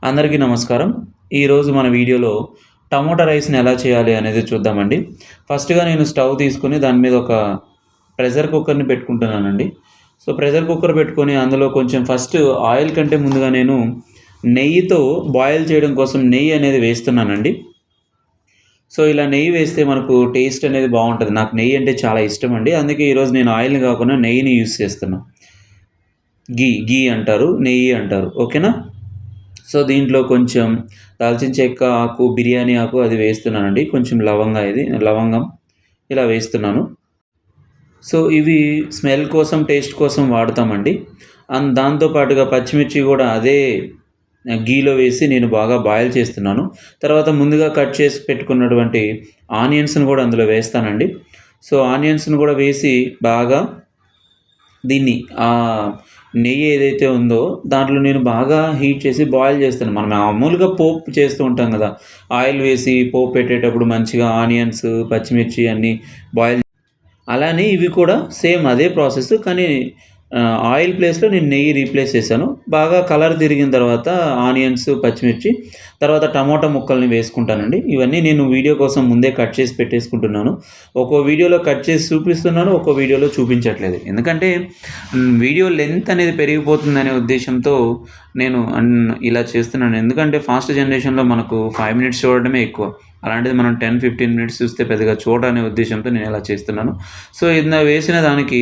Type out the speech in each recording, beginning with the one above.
అందరికీ నమస్కారం. ఈరోజు మన వీడియోలో టమోటా రైస్‌ని ఎలా చేయాలి అనేది చూద్దామండి. ఫస్ట్‌గా నేను స్టవ్ తీసుకొని దాని మీద ఒక ప్రెషర్ కుక్కర్‌ని పెట్టుకుంటున్నానండి. ప్రెషర్ కుక్కర్ పెట్టుకొని అందులో కొంచెం ఫస్ట్ ఆయిల్ కంటే ముందుగా నేను నెయ్యితో బాయిల్ చేయడం కోసం నెయ్యి అనేది వేస్తున్నానండి. ఇలా నెయ్యి వేస్తే మనకు టేస్ట్ అనేది బావుంటది. నాకు నెయ్యి అంటే చాలా ఇష్టమండి. అందుకే ఈరోజు నేను ఆయిల్‌ని కాకుండా నెయ్యిని యూజ్ చేస్తున్నా. ఘీ అంటారు, నెయ్యి అంటారు. ఓకేనా? దీంట్లో కొంచెం దాల్చిన చెక్క ఆకు, బిర్యానీ ఆకు అది వేస్తున్నానండి. కొంచెం లవంగం ఇలా వేస్తున్నాను. ఇవి స్మెల్ కోసం, టేస్ట్ కోసం వాడతామండి. దాంతో పాటుగా పచ్చిమిర్చి గూడా అదే ఘీలో వేసి నేను బాగా బాయిల్ చేస్తున్నాను. తర్వాత ముందుగా కట్ చేసి పెట్టుకున్నటువంటి ఆనియన్స్‌ని గూడా అందులో వేస్తానండి. ఆనియన్స్‌ని గూడా వేసి బాగా దీన్ని నెయ్యి ఏదైతే ఉందో దాంట్లో నేను బాగా హీట్ చేసి బాయిల్ చేస్తాను. మనం మామూలుగా పోపు చేస్తూ ఉంటాం కదా! ఆయిల్ వేసి పోపు పెట్టేటప్పుడు మంచిగా ఆనియన్స్, పచ్చిమిర్చి అన్నీ బాయిల్ అలానే ఇవి కూడా సేమ్ అదే ప్రాసెస్. కానీ ఆయిల్ ప్లేస్‌లో నేను నెయ్యి రీప్లేస్ చేశాను. బాగా కలర్ తిరిగిన తర్వాత ఆనియన్స్, పచ్చిమిర్చి, తర్వాత టమోటా ముక్కల్ని వేసుకుంటానండి. ఇవన్నీ నేను వీడియో కోసం ముందే కట్ చేసి పెట్టేసుకుంటున్నాను. ఒక్కో వీడియోలో కట్ చేసి చూపిస్తున్నాను. ఒక్కో వీడియోలో చూపించట్లేదు. ఎందుకంటే వీడియో లెంత్ అనేది పెరిగిపోతుందనే ఉద్దేశ్యంతో నేను ఇలా చేస్తున్నాను. ఎందుకంటే ఫాస్ట్ జనరేషన్‌లో మనకు 5 మినిట్స్ చూడడమే ఎక్కువ. అలాంటిది మనం 10, 15 మినిట్స్ చూస్తే పెద్దగా చూడరనే ఉద్దేశ్యంతో నేను ఇలా చేస్తున్నాను. ఇందులో వేసిన దానికి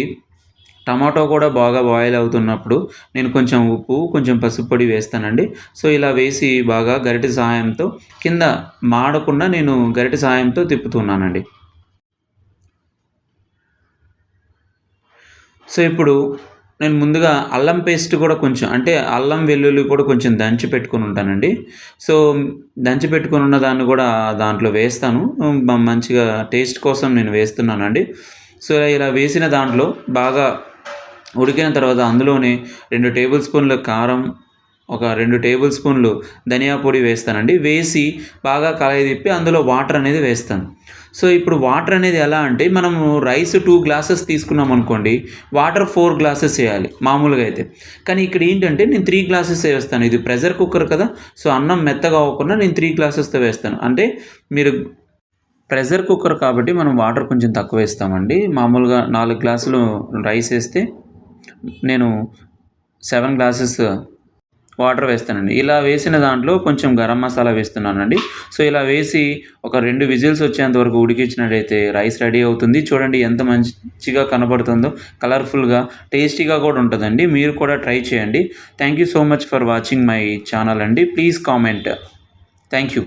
టమాటో కూడా బాగా బాయిల్ అవుతున్నప్పుడు నేను కొంచెం ఉప్పు, కొంచెం పసుపు పొడి వేస్తానండి. ఇలా వేసి బాగా గరిటె సహాయంతో కింద మాడకుండా నేను గరిటె సహాయంతో తిప్పుతున్నానండి. ఇప్పుడు నేను ముందుగా అల్లం పేస్ట్ కూడా కొంచెం అంటే అల్లం, వెల్లుల్లి కూడా కొంచెం దంచి పెట్టుకొని ఉంటానండి. సో, దంచి పెట్టుకొని ఉన్న దాన్ని కూడా దాంట్లో వేస్తాను. మంచిగా టేస్ట్ కోసం నేను వేస్తున్నానండి. ఇలా వేసిన దాంట్లో బాగా ఉడికిన తర్వాత అందులోనే 2 టేబుల్ స్పూన్ల కారం, ఒక 2 టేబుల్ స్పూన్లు ధనియా పొడి వేస్తానండి. వేసి బాగా కలయి తిప్పి అందులో వాటర్ అనేది వేస్తాను. ఇప్పుడు వాటర్ అనేది ఎలా అంటే మనము రైస్ 2 గ్లాసెస్ తీసుకున్నామనుకోండి, వాటర్ 4 గ్లాసెస్ ఎయాలి మామూలుగా అయితే. కానీ ఇక్కడ ఏంటంటే నేను 3 గ్లాసెసే వేస్తాను. ఇది ప్రెషర్ కుక్కర్ కదా! అన్నం మెత్తగా అవ్వకుండా నేను 3 గ్లాసెస్‌తో వేస్తాను. అంటే మీరు ప్రెషర్ కుక్కర్ కాబట్టి మనం వాటర్ కొంచెం తక్కువ వేస్తామండి. మామూలుగా 4 గ్లాసులు రైస్ ఏస్తే నేను 7 గ్లాసెస్ వాటర్ వేస్తానండి. ఇలా వేసిన దాంట్లో కొంచెం గరం మసాలా వేస్తున్నానండి. ఇలా వేసి ఒక 2 విజిల్స్ వచ్చేంత వరకు ఉడికించినట్టయితే రైస్ రెడీ అవుతుంది. చూడండి ఎంత మంచిగా కనబడుతుందో, కలర్‌ఫుల్‌గా, టేస్టీగా కూడా ఉంటదండి. మీరు కూడా ట్రై చేయండి. Thank you so much for watching my channel అండి. Please comment. Thank you.